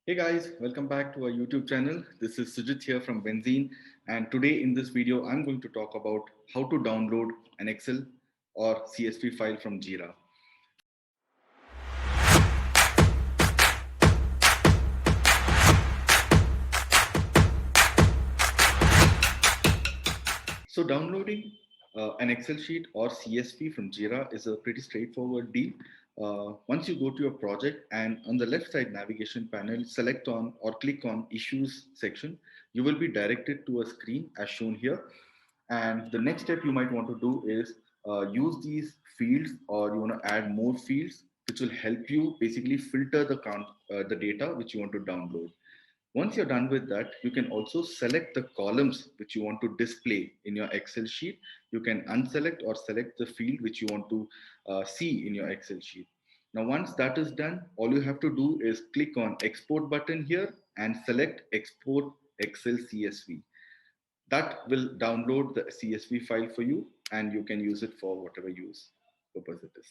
Hey guys, welcome back to our YouTube channel. This is Sujit here from Benzene, and today in this video I'm going to talk about how to download an Excel or CSV file from Jira. So downloading an Excel sheet or CSV from Jira is a pretty straightforward deal. Once you go to your project and on the left side navigation panel, select on or click on issues section, you will be directed to a screen as shown here. And the next step you might want to do is use these fields, or you want to add more fields, which will help you basically filter the data which you want to download. Once you're done with that, you can also select the columns which you want to display in your Excel sheet. You can unselect or select the field which you want to see in your Excel sheet. Now, once that is done, all you have to do is click on export button here and select export Excel CSV. That will download the CSV file for you, and you can use it for whatever use purpose it is.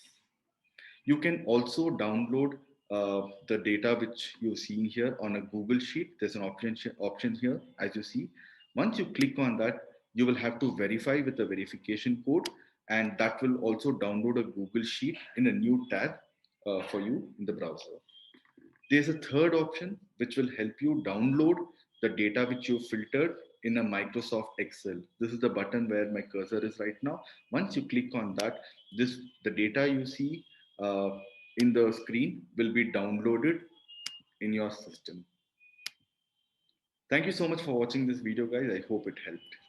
You can also download the data which you've seen here on a Google Sheet. There's an option here, as you see. Once you click on that, you will have to verify with the verification code, and that will also download a Google Sheet in a new tab for you in the browser. There's a third option which will help you download the data which you filtered in a Microsoft Excel. This is the button where my cursor is right now. Once you click on that, the data you see uh, in the screen will be downloaded in your system. Thank you so much for watching this video, guys. I hope it helped.